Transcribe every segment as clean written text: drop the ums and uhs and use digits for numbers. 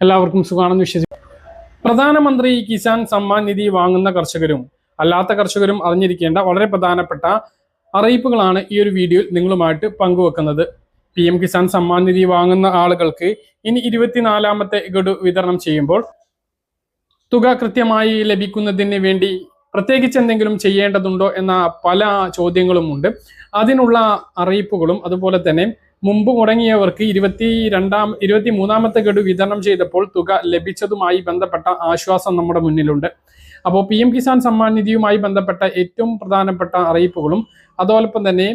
എല്ലാവർക്കും സുഖാണെന്ന് വിശ്വസിക്കുന്നു. പ്രധാനമന്ത്രി കിസാൻ സമ്മാൻ നിധി വാങ്ങുന്ന കർഷകരും അല്ലാത്ത കർഷകരും അറിഞ്ഞിരിക്കേണ്ട വളരെ പ്രധാനപ്പെട്ട അറിയിപ്പുകളാണ് ഈ ഒരു വീഡിയോയിൽ നിങ്ങളുമായിട്ട് പങ്കുവെക്കുന്നത്. PM കിസാൻ സമ്മാൻ നിധി വാങ്ങുന്ന ആളുകൾക്ക് ഇനി 24ാമത്തെ ഗഡു വിതരണം ചെയ്യുമ്പോൾ തുക കൃത്യമായി ലഭിക്കുന്നതിന് വേണ്ടി പ്രത്യേകിച്ച് എന്തെങ്കിലും ചെയ്യേണ്ടതുണ്ടോ എന്ന പല ചോദ്യങ്ങളുമുണ്ട്. അതിനുള്ള അറിയിപ്പുകളും അതുപോലെ തന്നെ മുമ്പ് മുടങ്ങിയവർക്ക് 23ാമത്തെ ഗഡു വിതരണം ചെയ്തപ്പോൾ തുക ലഭിച്ചതുമായി ബന്ധപ്പെട്ട ആശ്വാസം നമ്മുടെ മുന്നിലുണ്ട്. അപ്പോൾ PM കിസാൻ സമ്മാൻ നിധിയുമായി ബന്ധപ്പെട്ട ഏറ്റവും പ്രധാനപ്പെട്ട അറിയിപ്പുകളും അതോടൊപ്പം തന്നെ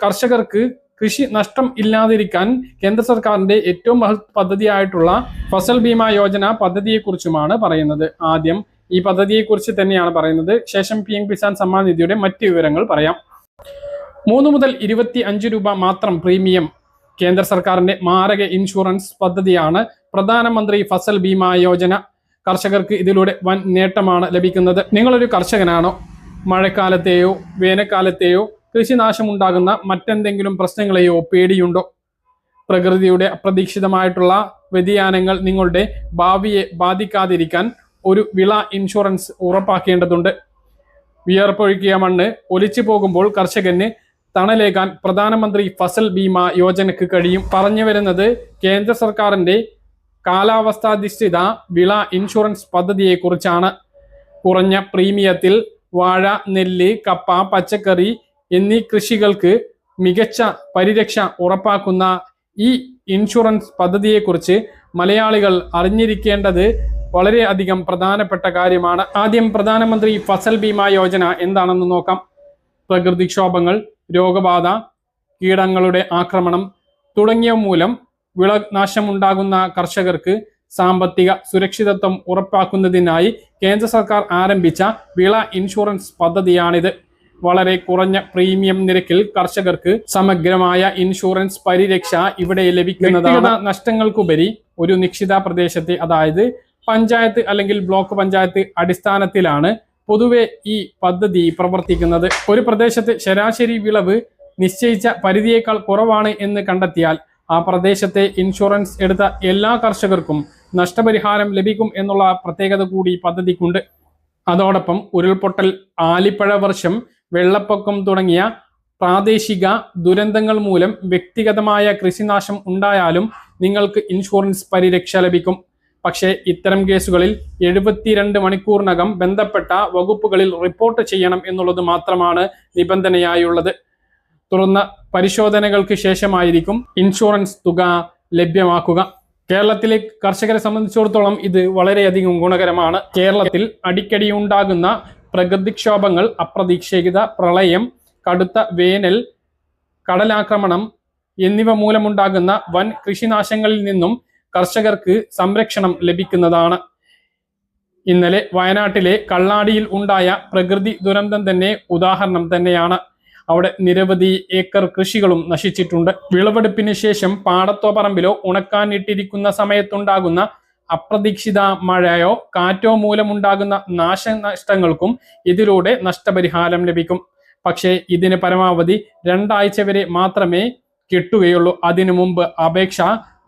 കർഷകർക്ക് കൃഷി നഷ്ടം ഇല്ലാതിരിക്കാൻ കേന്ദ്ര സർക്കാരിന്റെ ഏറ്റവും പദ്ധതിയായിട്ടുള്ള ഫസൽ ബീമാ യോജന പദ്ധതിയെക്കുറിച്ചുമാണ് പറയുന്നത്. ആദ്യം ഈ പദ്ധതിയെക്കുറിച്ച് തന്നെയാണ് പറയുന്നത്. ശേഷം PM കിസാൻ സമ്മാൻ നിധിയുടെ മറ്റ് വിവരങ്ങൾ പറയാം. 3 മുതൽ 25 രൂപ മാത്രം പ്രീമിയം കേന്ദ്ര സർക്കാരിന്റെ മാരക ഇൻഷുറൻസ് പദ്ധതിയാണ് പ്രധാനമന്ത്രി ഫസൽ ബീമാ യോജന. കർഷകർക്ക് ഇതിലൂടെ വൻ നേട്ടമാണ് ലഭിക്കുന്നത്. നിങ്ങളൊരു കർഷകനാണോ? മഴക്കാലത്തെയോ വേനൽക്കാലത്തെയോ കൃഷിനാശമുണ്ടാകുന്ന മറ്റെന്തെങ്കിലും പ്രശ്നങ്ങളെയോ പേടിയുണ്ടോ? പ്രകൃതിയുടെ അപ്രതീക്ഷിതമായിട്ടുള്ള വ്യതിയാനങ്ങൾ നിങ്ങളുടെ ഭാവിയെ ബാധിക്കാതിരിക്കാൻ ഒരു വിള ഇൻഷുറൻസ് ഉറപ്പാക്കേണ്ടതുണ്ട്. വിയർപ്പൊഴുക്കിയ മണ്ണ് ഒലിച്ചു പോകുമ്പോൾ കർഷകന് തണലേകാൻ പ്രധാനമന്ത്രി ഫസൽ ബീമാ യോജനയ്ക്ക് കഴിയും. പറഞ്ഞു വരുന്നത് കേന്ദ്ര സർക്കാരിന്റെ കാലാവസ്ഥാധിഷ്ഠിത വിള ഇൻഷുറൻസ് പദ്ധതിയെക്കുറിച്ചാണ്. കുറഞ്ഞ പ്രീമിയത്തിൽ വാഴ, നെല്ല്, കപ്പ, പച്ചക്കറി എന്നീ കൃഷികൾക്ക് മികച്ച പരിരക്ഷ ഉറപ്പാക്കുന്ന ഈ ഇൻഷുറൻസ് പദ്ധതിയെക്കുറിച്ച് മലയാളികൾ അറിഞ്ഞിരിക്കേണ്ടത് വളരെയധികം പ്രധാനപ്പെട്ട കാര്യമാണ്. ആദ്യം പ്രധാനമന്ത്രി ഫസൽ ബീമാ യോജന എന്താണെന്ന് നോക്കാം. പ്രകൃതിക്ഷോഭങ്ങൾ, രോഗബാധ, കീടങ്ങളുടെ ആക്രമണം തുടങ്ങിയവ മൂലം വിളനാശമുണ്ടാകുന്ന കർഷകർക്ക് സാമ്പത്തിക സുരക്ഷിതത്വം ഉറപ്പാക്കുന്നതിനായി കേന്ദ്ര സർക്കാർ ആരംഭിച്ച വിള ഇൻഷുറൻസ് പദ്ധതിയാണിത്. വളരെ കുറഞ്ഞ പ്രീമിയം നിരക്കിൽ കർഷകർക്ക് സമഗ്രമായ ഇൻഷുറൻസ് പരിരക്ഷ ഇവിടെ ലഭിക്കുന്നതാണ്. നഷ്ടങ്ങൾക്കുപരി ഒരു നിശ്ചിത പ്രദേശത്തെ, അതായത് പഞ്ചായത്ത് അല്ലെങ്കിൽ ബ്ലോക്ക് പഞ്ചായത്ത് അടിസ്ഥാനത്തിലാണ് പൊതുവെ ഈ പദ്ധതി പ്രവർത്തിക്കുന്നത്. ഒരു പ്രദേശത്ത് ശരാശരി വിളവ് നിശ്ചയിച്ച പരിധിയേക്കാൾ കുറവാണ് എന്ന് കണ്ടെത്തിയാൽ ആ പ്രദേശത്തെ ഇൻഷുറൻസ് എടുത്ത എല്ലാ കർഷകർക്കും നഷ്ടപരിഹാരം ലഭിക്കും എന്നുള്ള പ്രത്യേകത കൂടി പദ്ധതിക്കുണ്ട്. അതോടൊപ്പം ഉരുൾപൊട്ടൽ, ആലിപ്പഴ വർഷം, വെള്ളപ്പൊക്കം തുടങ്ങിയ പ്രാദേശിക ദുരന്തങ്ങൾ മൂലം വ്യക്തിഗതമായ കൃഷിനാശം ഉണ്ടായാലും നിങ്ങൾക്ക് ഇൻഷുറൻസ് പരിരക്ഷ ലഭിക്കും. പക്ഷേ ഇത്തരം കേസുകളിൽ 72 മണിക്കൂറിനകം ബന്ധപ്പെട്ട വകുപ്പുകളിൽ റിപ്പോർട്ട് ചെയ്യണം എന്നുള്ളത് മാത്രമാണ് നിബന്ധനയായുള്ളത്. തുറന്ന പരിശോധനകൾക്ക് ശേഷമായിരിക്കും ഇൻഷുറൻസ് തുക ലഭ്യമാക്കുക. കേരളത്തിലെ കർഷകരെ സംബന്ധിച്ചിടത്തോളം ഇത് വളരെയധികം ഗുണകരമാണ്. കേരളത്തിൽ അടിക്കടി ഉണ്ടാകുന്ന പ്രകൃതിക്ഷോഭങ്ങൾ, അപ്രതീക്ഷിത പ്രളയം, കടുത്ത വേനൽ, കടലാക്രമണം എന്നിവ മൂലമുണ്ടാകുന്ന വൻ കൃഷിനാശങ്ങളിൽ നിന്നും കർഷകർക്ക് സംരക്ഷണം ലഭിക്കുന്നതാണ്. ഇന്നലെ വയനാട്ടിലെ കള്ളാടിയിൽ ഉണ്ടായ പ്രകൃതി ദുരന്തം തന്നെ ഉദാഹരണം തന്നെയാണ്. അവിടെ നിരവധി ഏക്കർ കൃഷികളും നശിച്ചിട്ടുണ്ട്. വിളവെടുപ്പിന് ശേഷം പാടത്തോ പറമ്പിലോ ഉണക്കാനിട്ടിരിക്കുന്ന സമയത്തുണ്ടാകുന്ന അപ്രതീക്ഷിത മഴയോ കാറ്റോ മൂലമുണ്ടാകുന്ന നാശനഷ്ടങ്ങൾക്കും ഇതിലൂടെ നഷ്ടപരിഹാരം ലഭിക്കും. പക്ഷേ ഇതിന് പരമാവധി 2 ആഴ്ച വരെ മാത്രമേ കിട്ടുകയുള്ളൂ. അതിനു മുമ്പ് അപേക്ഷ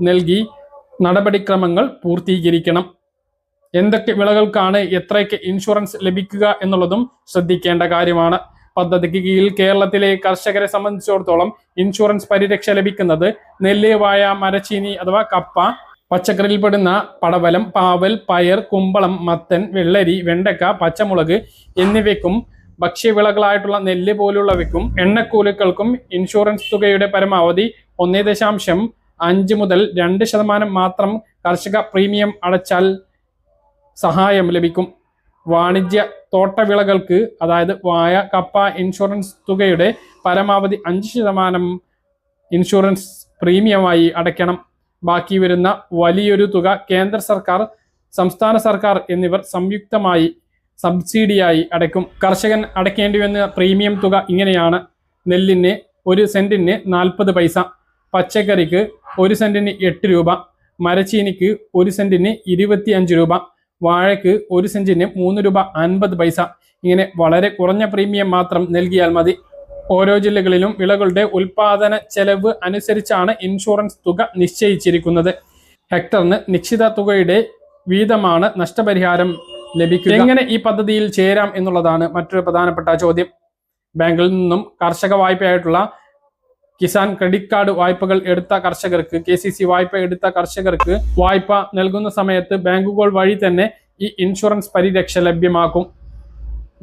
നൽകി നടപടിക്രമങ്ങൾ പൂർത്തീകരിക്കണം. എന്തൊക്കെ വിളകൾക്കാണ് എത്രയൊക്കെ ഇൻഷുറൻസ് ലഭിക്കുക എന്നുള്ളതും ശ്രദ്ധിക്കേണ്ട കാര്യമാണ്. പദ്ധതിക്ക് കീഴിൽ കേരളത്തിലെ കർഷകരെ സംബന്ധിച്ചിടത്തോളം ഇൻഷുറൻസ് പരിരക്ഷ ലഭിക്കുന്നത് നെല്ല്, വാഴ, മരച്ചീനി അഥവാ കപ്പ, പച്ചക്കറിയിൽപ്പെടുന്ന പടവലം, പാവൽ, പയർ, കുമ്പളം, മത്തൻ, വെള്ളരി, വെണ്ടക്ക, പച്ചമുളക് എന്നിവയ്ക്കും ഭക്ഷ്യവിളകളായിട്ടുള്ള നെല്ല് പോലുള്ളവയ്ക്കും എണ്ണക്കൂലികൾക്കും ഇൻഷുറൻസ് തുകയുടെ പരമാവധി 1.5 മുതൽ 2% മാത്രം കർഷക പ്രീമിയം അടച്ചാൽ സഹായം ലഭിക്കും. വാണിജ്യ തോട്ടവിളകൾക്ക്, അതായത് വാഴ, കപ്പ ഇൻഷുറൻസ് തുകയുടെ പരമാവധി 5% ഇൻഷുറൻസ് പ്രീമിയമായി അടയ്ക്കണം. ബാക്കി വരുന്ന വലിയൊരു തുക കേന്ദ്ര സർക്കാർ, സംസ്ഥാന സർക്കാർ എന്നിവർ സംയുക്തമായി സബ്സിഡിയായി അടയ്ക്കും. കർഷകൻ അടയ്ക്കേണ്ടി വന്ന പ്രീമിയം തുക ഇങ്ങനെയാണ്. നെല്ലിന് 1 സെന്റിന് 40 പൈസ, പച്ചക്കറിക്ക് 1 സെന്റിന് 8 രൂപ, മരച്ചീനിക്ക് 1 സെന്റിന് 25 രൂപ, വാഴയ്ക്ക് 1 സെന്റിന് 3 രൂപ 50 പൈസ. ഇങ്ങനെ വളരെ കുറഞ്ഞ പ്രീമിയം മാത്രം നൽകിയാൽ മതി. ഓരോ ജില്ലകളിലും വിളകളുടെ ഉൽപാദന ചെലവ് അനുസരിച്ചാണ് ഇൻഷുറൻസ് തുക നിശ്ചയിച്ചിരിക്കുന്നത്. ഹെക്ടറിന് നിശ്ചിത തുകയുടെ വീതമാണ് നഷ്ടപരിഹാരം ലഭിക്കുക. എങ്ങനെ ഈ പദ്ധതിയിൽ ചേരാം എന്നുള്ളതാണ് മറ്റൊരു പ്രധാനപ്പെട്ട ചോദ്യം. ബാങ്കിൽ നിന്നും കർഷക വായ്പയായിട്ടുള്ള കിസാൻ ക്രെഡിറ്റ് കാർഡ് വായ്പകൾ എടുത്ത കർഷകർക്ക്, KCC വായ്പ എടുത്ത കർഷകർക്ക് വായ്പ നൽകുന്ന സമയത്ത് ബാങ്കുകൾ വഴി തന്നെ ഈ ഇൻഷുറൻസ് പരിരക്ഷ ലഭ്യമാക്കും.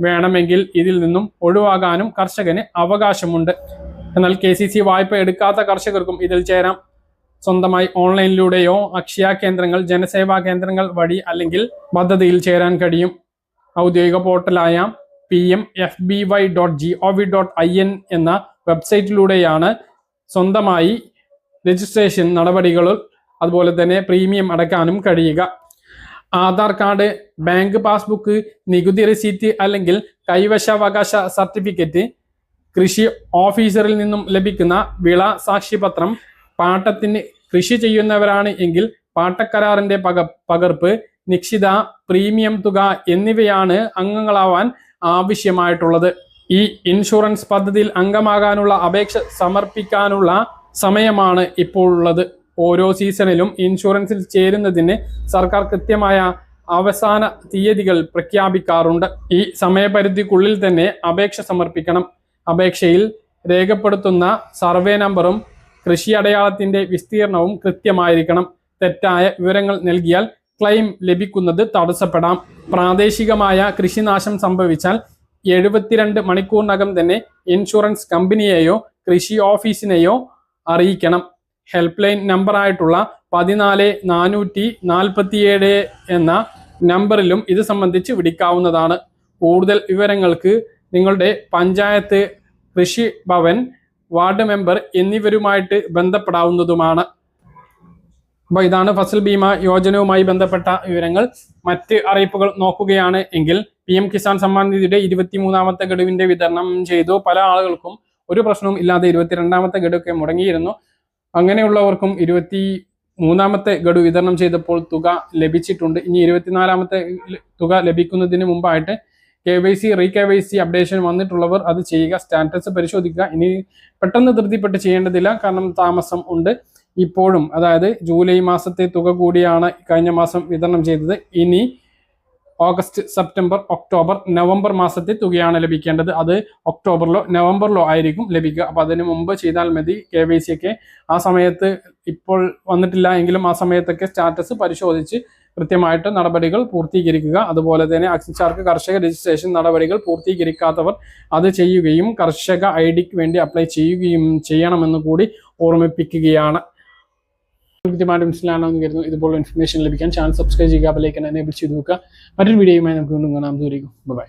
വേണമെങ്കിൽ ഇതിൽ നിന്നും ഒഴിവാകാനും കർഷകന് അവകാശമുണ്ട്. എന്നാൽ KCC വായ്പ എടുക്കാത്ത കർഷകർക്കും ഇതിൽ ചേരാം. സ്വന്തമായി ഓൺലൈനിലൂടെയോ അക്ഷയ കേന്ദ്രങ്ങൾ, ജനസേവാ കേന്ദ്രങ്ങൾ വഴി അല്ലെങ്കിൽ പദ്ധതിയിൽ ചേരാൻ കഴിയും. ഔദ്യോഗിക പോർട്ടലായ pmfby.gov.in എന്ന വെബ്സൈറ്റിലൂടെയാണ് സ്വന്തമായി രജിസ്ട്രേഷൻ നടപടികൾ, അതുപോലെ തന്നെ പ്രീമിയം അടയ്ക്കാനും കഴിയുക. ആധാർ കാർഡ്, ബാങ്ക് പാസ്ബുക്ക്, നികുതി റെസീറ്റ് അല്ലെങ്കിൽ കൈവശാവകാശ സർട്ടിഫിക്കറ്റ്, കൃഷി ഓഫീസറിൽ നിന്നും ലഭിക്കുന്ന വിള സാക്ഷ്യപത്രം, പാട്ടത്തിന് കൃഷി ചെയ്യുന്നവരാണ് എങ്കിൽ പാട്ടക്കരാറിന്റെ പകർപ്പ്, നിശ്ചിത പ്രീമിയം തുക എന്നിവയാണ് അംഗങ്ങളാവാൻ ആവശ്യമായിട്ടുള്ളത്. ഈ ഇൻഷുറൻസ് പദ്ധതിയിൽ അംഗമാകാനുള്ള അപേക്ഷ സമർപ്പിക്കാനുള്ള സമയമാണ് ഇപ്പോൾ ഉള്ളത്. ഓരോ സീസണിലും ഇൻഷുറൻസിൽ ചേരുന്നതിന് സർക്കാർ കൃത്യമായ അവസാന തീയതികൾ പ്രഖ്യാപിക്കാറുണ്ട്. ഈ സമയപരിധിക്കുള്ളിൽ തന്നെ അപേക്ഷ സമർപ്പിക്കണം. അപേക്ഷയിൽ രേഖപ്പെടുത്തുന്ന സർവേ നമ്പറും കൃഷി അടയാളത്തിന്റെ വിസ്തീർണവും കൃത്യമായിരിക്കണം. തെറ്റായ വിവരങ്ങൾ നൽകിയാൽ ക്ലെയിം ലഭിക്കുന്നത് തടസ്സപ്പെടാം. പ്രാദേശികമായ കൃഷിനാശം സംഭവിച്ചാൽ 72 മണിക്കൂറിനകം തന്നെ ഇൻഷുറൻസ് കമ്പനിയെയോ കൃഷി ഓഫീസിനെയോ അറിയിക്കണം. ഹെൽപ്പ് ലൈൻ നമ്പറായിട്ടുള്ള 14447 എന്ന നമ്പറിലും ഇത് സംബന്ധിച്ച് വിളിക്കാവുന്നതാണ്. കൂടുതൽ വിവരങ്ങൾക്ക് നിങ്ങളുടെ പഞ്ചായത്ത്, കൃഷി ഭവൻ, വാർഡ് മെമ്പർ എന്നിവരുമായിട്ട് ബന്ധപ്പെടാവുന്നതുമാണ്. അപ്പോൾ ഇതാണ് ഫസൽ ബീമ യോജനയുമായി ബന്ധപ്പെട്ട വിവരങ്ങൾ. മറ്റ് അറിയിപ്പുകൾ നോക്കുകയാണ് എങ്കിൽ PM കിസാൻ സമ്മാൻ നിധിയുടെ 23ാമത്തെ ഗഡുവിന്റെ വിതരണം ചെയ്തു. പല ആളുകൾക്കും ഒരു പ്രശ്നവും ഇല്ലാതെ 22ാമത്തെ ഗഡുവൊക്കെ മുടങ്ങിയിരുന്നു. അങ്ങനെയുള്ളവർക്കും 23ാമത്തെ ഗഡു വിതരണം ചെയ്തപ്പോൾ തുക ലഭിച്ചിട്ടുണ്ട്. ഇനി 24ാമത്തെ തുക ലഭിക്കുന്നതിന് മുമ്പായിട്ട് KYC KYC അപ്ഡേഷൻ വന്നിട്ടുള്ളവർ അത് ചെയ്യുക, സ്റ്റാറ്റസ് പരിശോധിക്കുക. ഇനി പെട്ടെന്ന് ധൃതിപ്പെട്ട് ചെയ്യേണ്ടതില്ല, കാരണം താമസം ഉണ്ട്. ഇപ്പോഴും, അതായത് ജൂലൈ മാസത്തെ തുക കൂടിയാണ് കഴിഞ്ഞ മാസം വിതരണം ചെയ്തത്. ഇനി ഓഗസ്റ്റ്, സെപ്റ്റംബർ, ഒക്ടോബർ, നവംബർ മാസത്തെ തുകയാണ് ലഭിക്കേണ്ടത്. അത് ഒക്ടോബറിലോ നവംബറിലോ ആയിരിക്കും ലഭിക്കുക. അപ്പോൾ അതിന് മുമ്പ് ചെയ്താൽ മതി. KYC ഒക്കെ ആ സമയത്ത്, ഇപ്പോൾ വന്നിട്ടില്ല എങ്കിലും ആ സമയത്തൊക്കെ സ്റ്റാറ്റസ് പരിശോധിച്ച് കൃത്യമായിട്ട് നടപടികൾ പൂർത്തീകരിക്കുക. അതുപോലെ തന്നെ അഗ്നിചാർക്ക് കർഷക രജിസ്ട്രേഷൻ നടപടികൾ പൂർത്തീകരിക്കാത്തവർ അത് ചെയ്യുകയും കർഷക ID വേണ്ടി അപ്ലൈ ചെയ്യുകയും ചെയ്യണമെന്ന് കൂടി ഓർമ്മിപ്പിക്കുകയാണ്. കൃത്യമായിട്ട് മനസ്സിലാണെന്ന് കരുതുന്നു. ഇതുപോലുള്ള ഇൻഫർമേഷൻ ലഭിക്കാൻ ചാനൽ സബ്സ്ക്രൈബ് ചെയ്യുക, ബെൽ ഐക്കൺ എനേബിൾ ചെയ്ത് വെക്കുക. മറ്റൊരു വീഡിയോയുമായി നമുക്ക് വീണ്ടും കാണാം. ദൂരേക്കും ബൈ.